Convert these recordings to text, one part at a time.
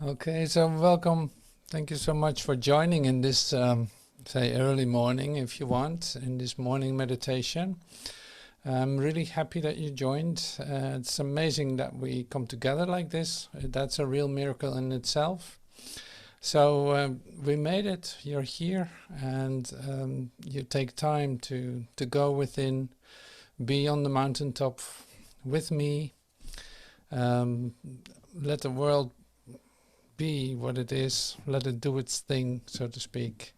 Okay, so welcome. Thank you so much for joining in this, say, early morning, if you want, in this morning meditation. I'm really happy that you joined. It's amazing that we come together like this. That's a real miracle in itself. So we made it. You're here, and you take time to go within, be on the mountaintop with me. Let the world be what it is, let it do its thing, so to speak.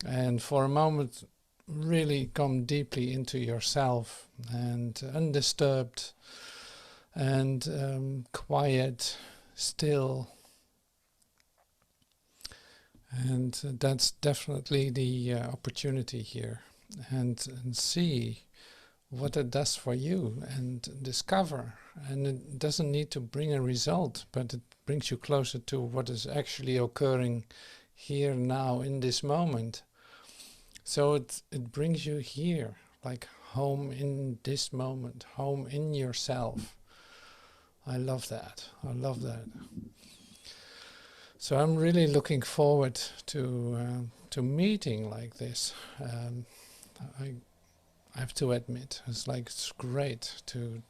And for a moment, really come deeply into yourself and undisturbed and quiet, still. And that's definitely the opportunity here. And see what it does for you and discover. And it doesn't need to bring a result, but it brings you closer to what is actually occurring here now in this moment. So it brings you here, like home in this moment, home in yourself. I love that. I love that. So I'm really looking forward to meeting like this. I have to admit, it's great to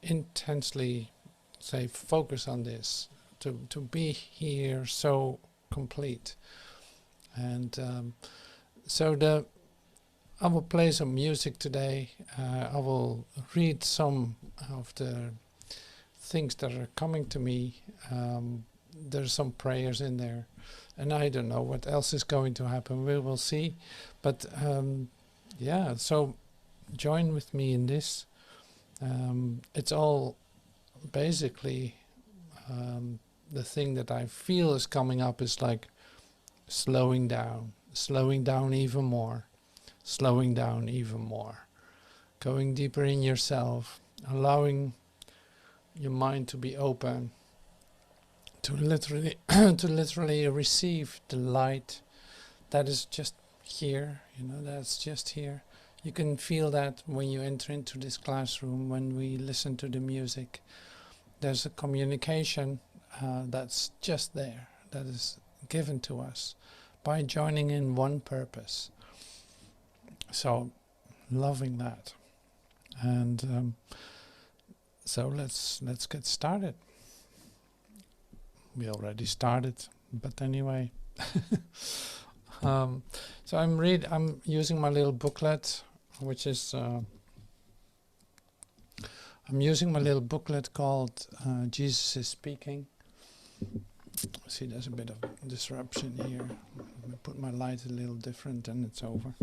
intensely say focus on this, to be here so complete. And so I will play some music today. I will read some of the things that are coming to me. There's some prayers in there, and I don't know what else is going to happen. We will see. But so join with me in this. It's all basically the thing that I feel is coming up is like slowing down even more, slowing down even more, going deeper in yourself, allowing your mind to be open, to literally to literally receive the light that is just here, that's just here. You can feel that when you enter into this classroom, when we listen to the music. There's a communication that's just there, that is given to us by joining in one purpose. So, loving that. And so let's get started. We already started, but anyway. So I'm using my little booklet, which is I'm using my little booklet called Jesus is Speaking. See, there's a bit of disruption here. I put my light a little different and it's over.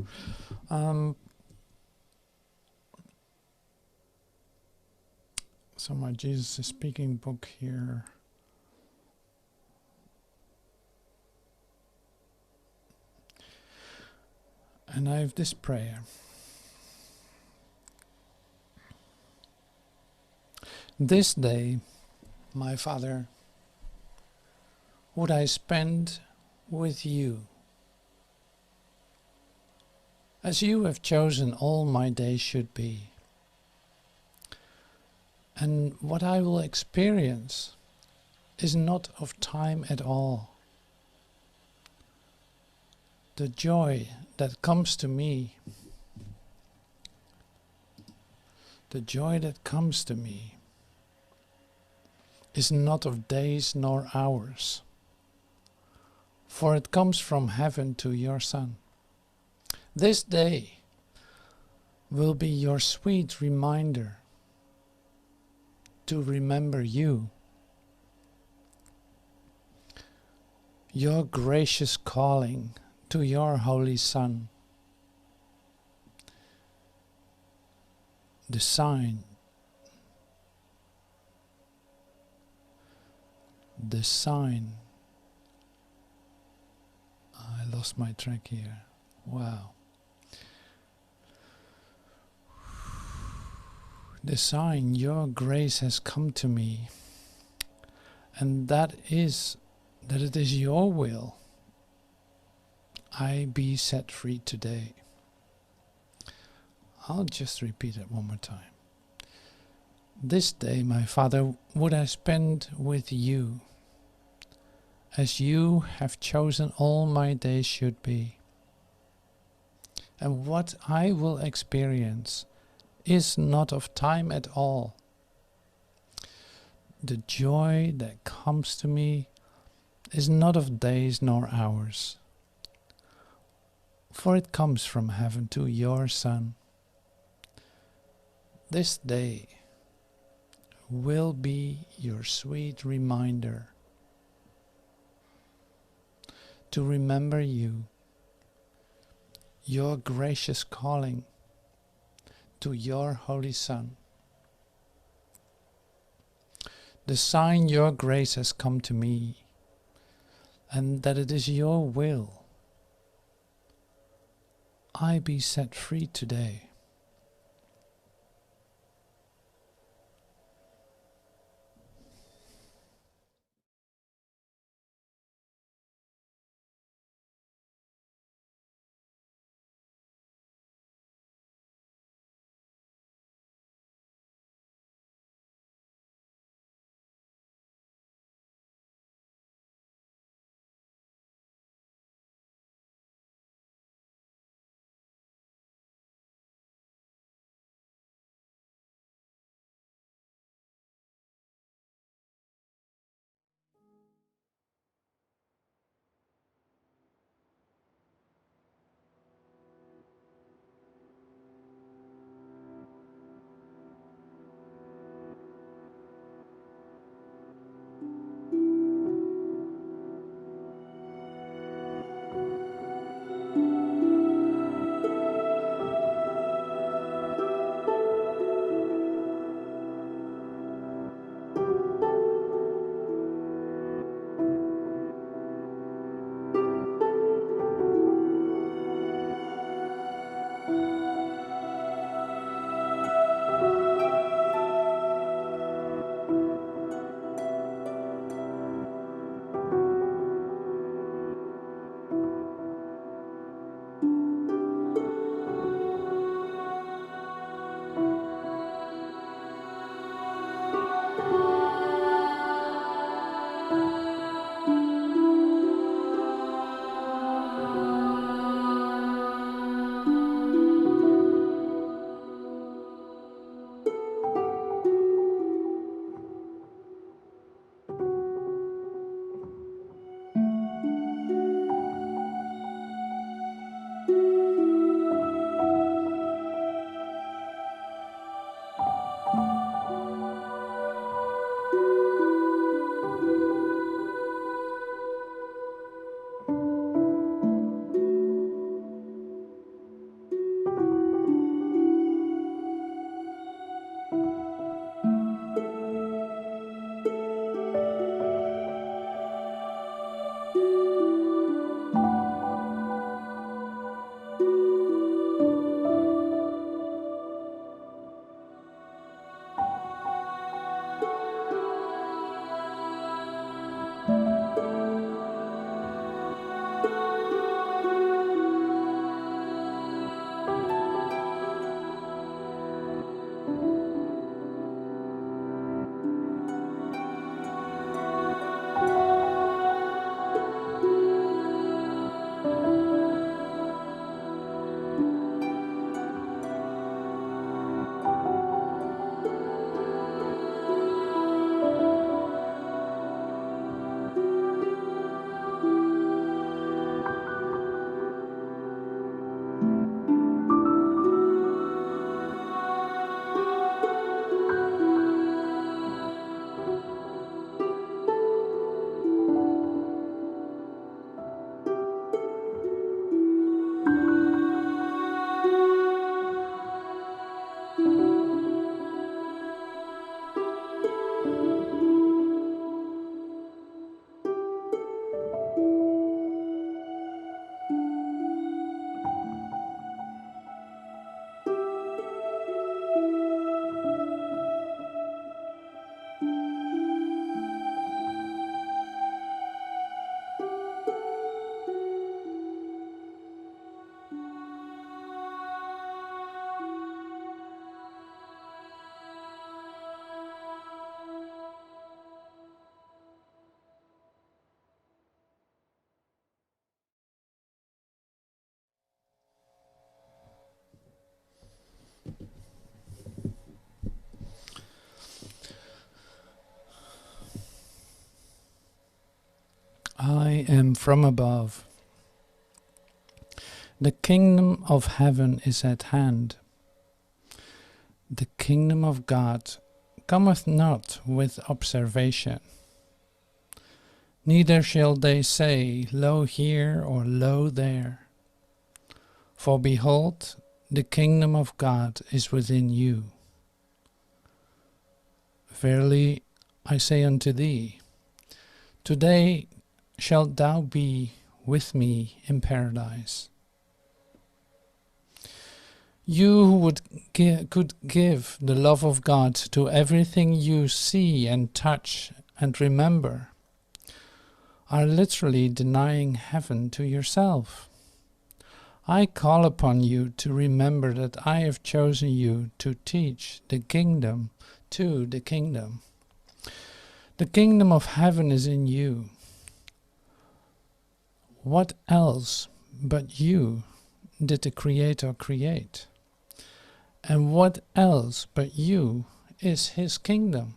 So my Jesus is Speaking book here. And I have this prayer. This day, my Father, would I spend with you, as you have chosen all my days should be. And what I will experience is not of time at all. The joy that comes to me, is not of days nor hours, for it comes from heaven to your Son. This day will be your sweet reminder to remember you, your gracious calling to your Holy Son, the sign, I lost my track here. Wow. The sign, your grace has come to me, and that it is your will I be set free today. I'll just repeat it one more time. This day, my Father, would I spend with you, as you have chosen all my days should be. And what I will experience is not of time at all. The joy that comes to me is not of days nor hours, for it comes from heaven to your Son. This day will be your sweet reminder to remember you, your gracious calling to your Holy Son, the sign your grace has come to me, and that it is your will I be set free today. am from above. The kingdom of heaven is at hand. The kingdom of God cometh not with observation. Neither shall they say, Lo here or lo there. For behold, the kingdom of God is within you. Verily I say unto thee, today shalt thou be with me in paradise. You who could give the love of God to everything you see and touch and remember, are literally denying heaven to yourself. I call upon you to remember that I have chosen you to teach the kingdom to the kingdom. The kingdom of heaven is in you. What else but you did the Creator create? And what else but you is his kingdom?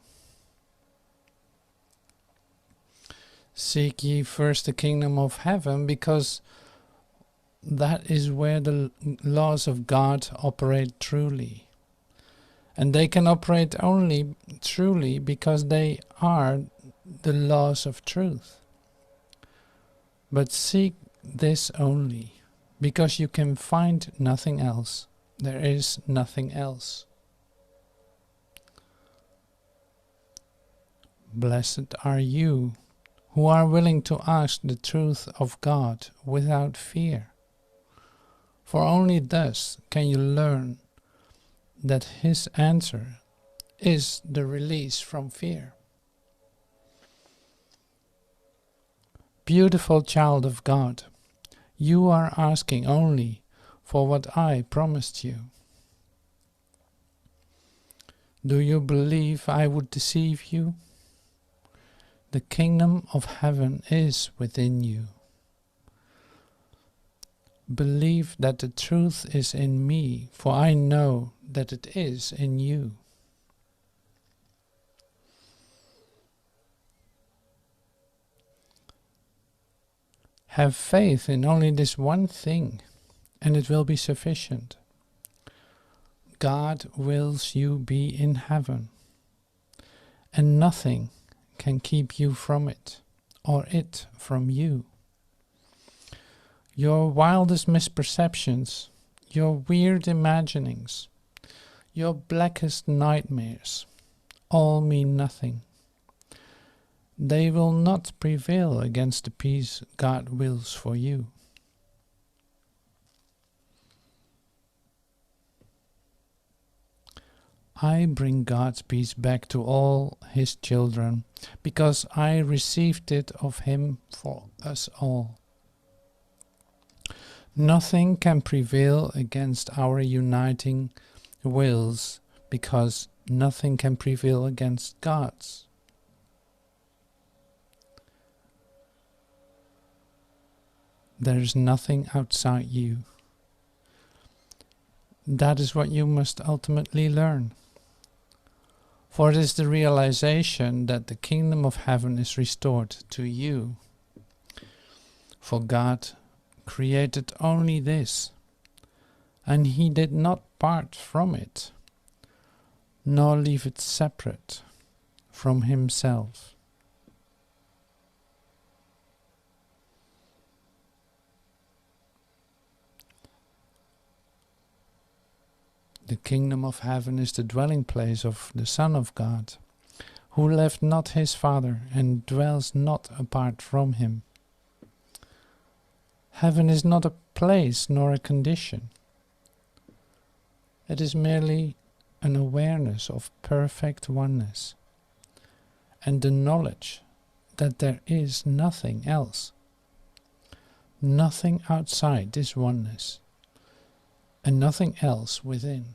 Seek ye first the kingdom of heaven, because that is where the laws of God operate truly. And they can operate only truly because they are the laws of truth. But seek this only, because you can find nothing else. There is nothing else. Blessed are you who are willing to ask the truth of God without fear. For only thus can you learn that his answer is the release from fear. Beautiful child of God, you are asking only for what I promised you. Do you believe I would deceive you? The kingdom of heaven is within you. Believe that the truth is in me, for I know that it is in you. Have faith in only this one thing, and it will be sufficient. God wills you be in heaven, and nothing can keep you from it, or it from you. Your wildest misperceptions, your weird imaginings, your blackest nightmares, all mean nothing. They will not prevail against the peace God wills for you. I bring God's peace back to all his children, because I received it of him for us all. Nothing can prevail against our uniting wills, because nothing can prevail against God's. There is nothing outside you. That is what you must ultimately learn. For it is the realization that the kingdom of heaven is restored to you. For God created only this, and he did not part from it, nor leave it separate from himself. The kingdom of heaven is the dwelling place of the Son of God, who left not his Father and dwells not apart from him. Heaven is not a place nor a condition. It is merely an awareness of perfect oneness and the knowledge that there is nothing else, nothing outside this oneness, and nothing else within.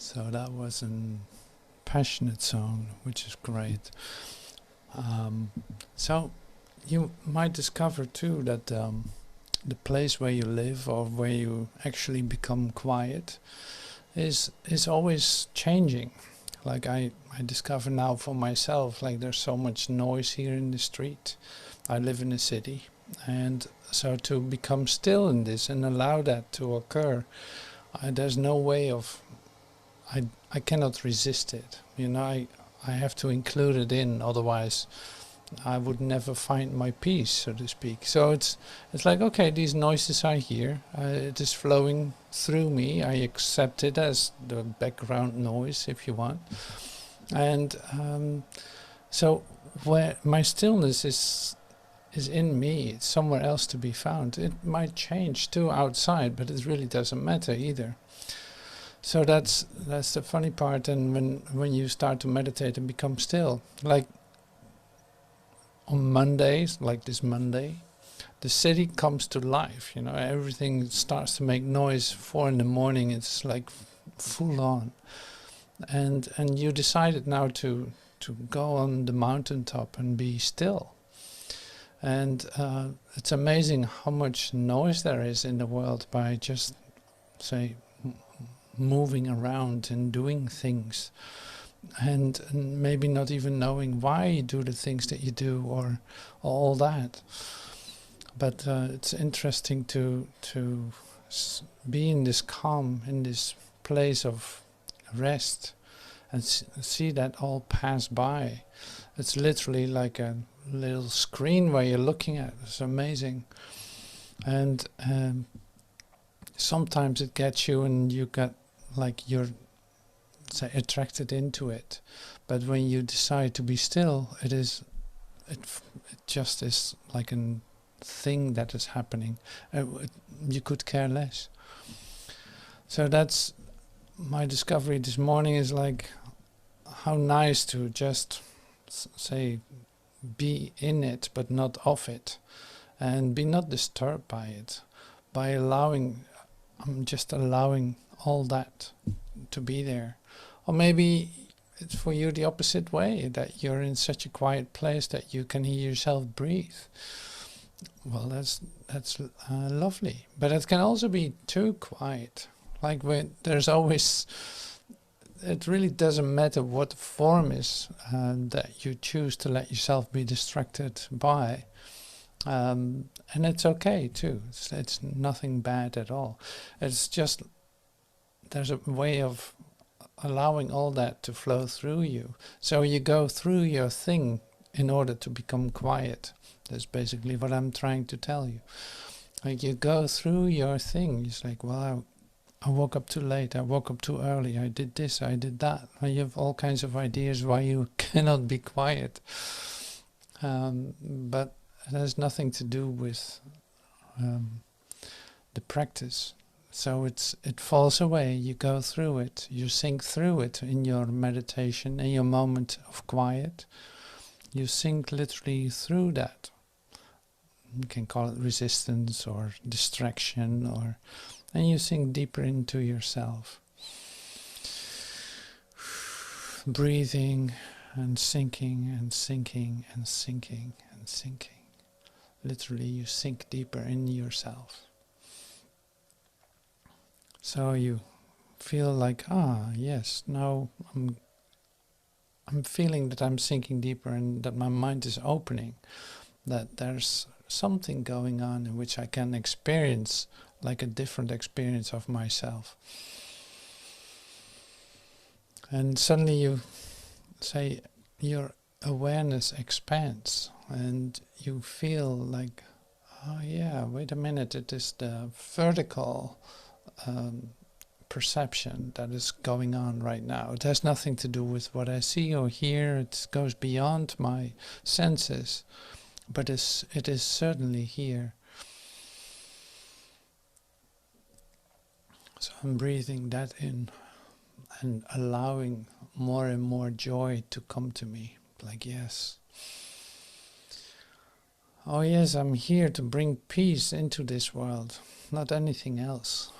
So that was a passionate song, which is great. So you might discover too that the place where you live or where you actually become quiet is always changing. Like I discover now for myself, like there's so much noise here in the street. I live in a city, and so to become still in this and allow that to occur, there's no way of, I cannot resist it. You know, I have to include it in, otherwise I would never find my peace, so to speak. So it's like, okay, these noises are here. It is flowing through me. I accept it as the background noise, if you want. And so where my stillness is in me, it's somewhere else to be found. It might change too outside, but it really doesn't matter either. So that's the funny part. And when you start to meditate and become still, like on Mondays, like this Monday, the city comes to life. You know, everything starts to make noise. 4 a.m, it's like full on, and you decided now to go on the mountaintop and be still. And it's amazing how much noise there is in the world by just, say, moving around and doing things, and maybe not even knowing why you do the things that you do or all that. But it's interesting to be in this calm, in this place of rest, and see that all pass by. It's literally like a little screen where you're looking at. It's amazing. And sometimes it gets you, and you get like you're, say, attracted into it. But when you decide to be still, it just is like a thing that is happening. You could care less. So that's my discovery this morning, is like how nice to just say be in it but not of it, and be not disturbed by it, by allowing, I'm just allowing all that to be there. Or maybe it's for you the opposite way, that you're in such a quiet place that you can hear yourself breathe. Well, that's lovely. But it can also be too quiet. Like when there's always, it really doesn't matter what the form is that you choose to let yourself be distracted by. And it's okay too. It's nothing bad at all. It's just, there's a way of allowing all that to flow through you. So you go through your thing in order to become quiet. That's basically what I'm trying to tell you. Like you go through your thing. It's like, well, I woke up too late, I woke up too early, I did this, I did that. And you have all kinds of ideas why you cannot be quiet. But it has nothing to do with the practice. So it falls away, you go through it, you sink through it in your meditation, in your moment of quiet. You sink literally through that. You can call it resistance or distraction, and you sink deeper into yourself. Breathing and sinking and sinking and sinking and sinking. Literally you sink deeper in yourself. So you feel like, yes, now I'm feeling that I'm sinking deeper and that my mind is opening, that there's something going on in which I can experience like a different experience of myself. And suddenly you say your awareness expands and you feel like, oh yeah, wait a minute, it is the vertical perception that is going on right now. It has nothing to do with what I see or hear. It goes beyond my senses, but it is certainly here. So I'm breathing that in and allowing more and more joy to come to me. Like, yes. Oh yes, I'm here to bring peace into this world, not anything else.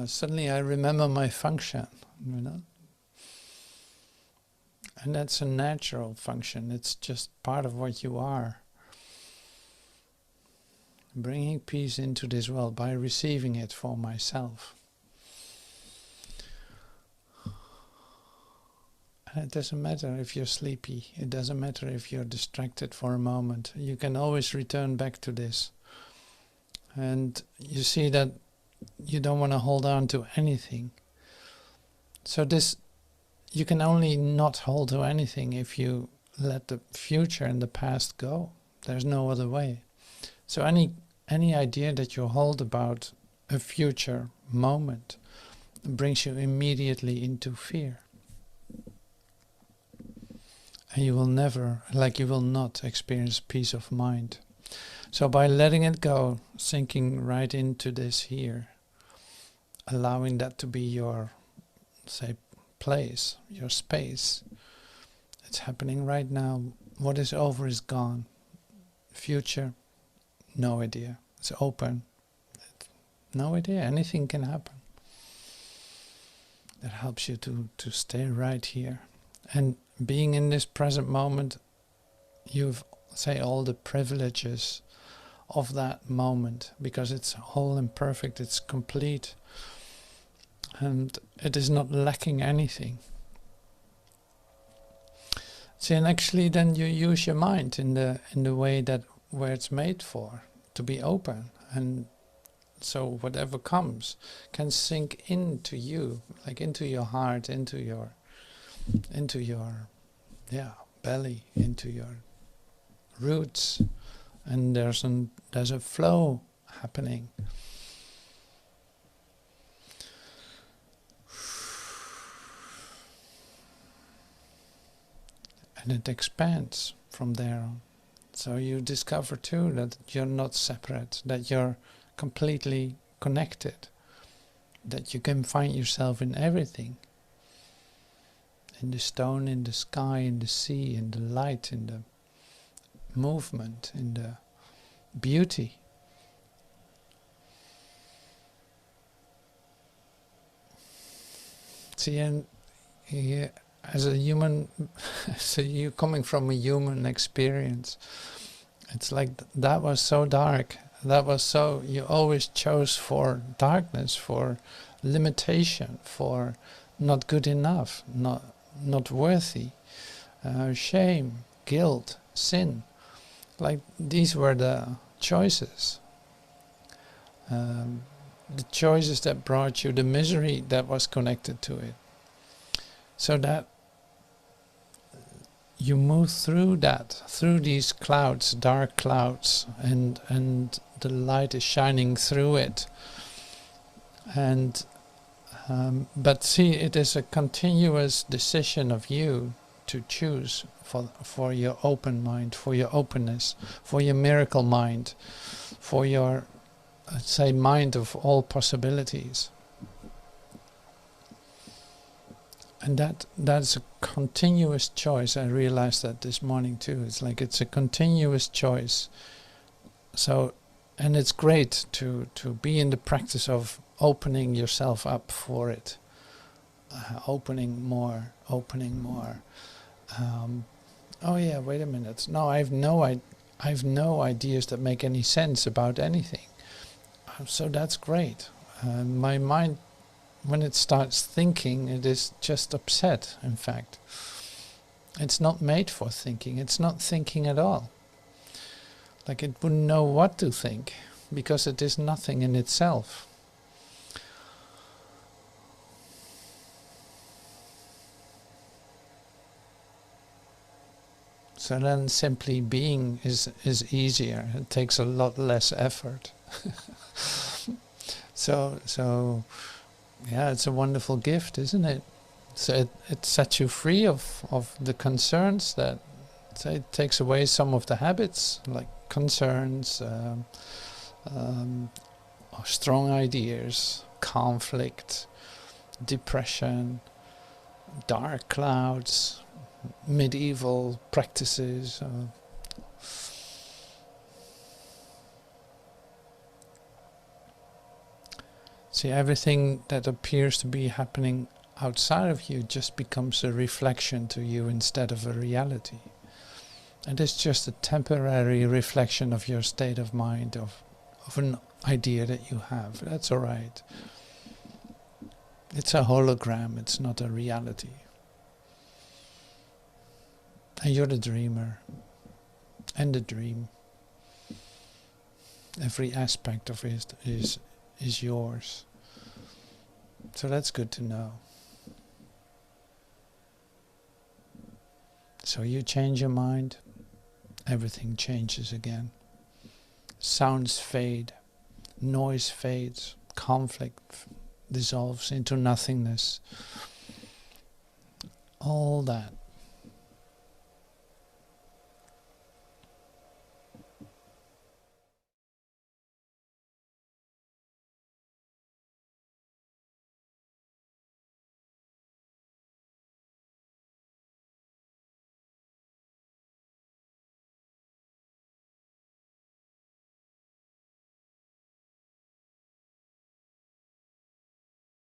Suddenly I remember my function, you know. And that's a natural function. It's just part of what you are. Bringing peace into this world by receiving it for myself. And it doesn't matter if you're sleepy. It doesn't matter if you're distracted for a moment. You can always return back to this. And you see that you don't want to hold on to anything. So this, you can only not hold to anything if you let the future and the past go. There's no other way. So any idea that you hold about a future moment brings you immediately into fear. And you will never, you will not experience peace of mind. So by letting it go, sinking right into this here, allowing that to be your, say, place, your space. It's happening right now. What is over is gone. Future, no idea. It's open. No idea. Anything can happen. That helps you to stay right here. And being in this present moment, you've, say, all the privileges of that moment, because it's whole and perfect, it's complete, and it is not lacking anything. See, and actually then you use your mind in the way that where it's made for, to be open, and so whatever comes can sink into you, like into your heart, into your belly, into your roots, and there's a flow happening. And it expands from there on. So you discover too that you're not separate, that you're completely connected, that you can find yourself in everything. In the stone, in the sky, in the sea, in the light, in the movement, in the beauty. See, and here, as a human, so you coming from a human experience, it's like that was so dark, that was so, you always chose for darkness, for limitation, for not good enough, not worthy, shame, guilt, sin. Like these were the choices. The choices that brought you the misery that was connected to it. So that you move through that, through these clouds, dark clouds, and the light is shining through it. And but see, it is a continuous decision of you to choose for your open mind, for your openness, for your miracle mind, for your, say, mind of all possibilities. And that's a continuous choice. I realized that this morning too. It's like it's a continuous choice. So, and it's great to be in the practice of opening yourself up for it. Opening more. Oh yeah, wait a minute. No, I've no ideas that make any sense about anything. So that's great. My mind, when it starts thinking, it is just upset, in fact. It's not made for thinking. It's not thinking at all. Like it wouldn't know what to think, because it is nothing in itself. So then simply being is easier. It takes a lot less effort. So yeah, it's a wonderful gift, isn't it? So it sets you free of the concerns that, so it takes away some of the habits, like concerns, strong ideas, conflict, depression, dark clouds, medieval practices. See, everything that appears to be happening outside of you just becomes a reflection to you instead of a reality. And it's just a temporary reflection of your state of mind, of an idea that you have. That's all right. It's a hologram, it's not a reality. And you're the dreamer and the dream. Every aspect of it is yours. So that's good to know. So you change your mind, everything changes again. Sounds fade, noise fades, conflict dissolves into nothingness. All that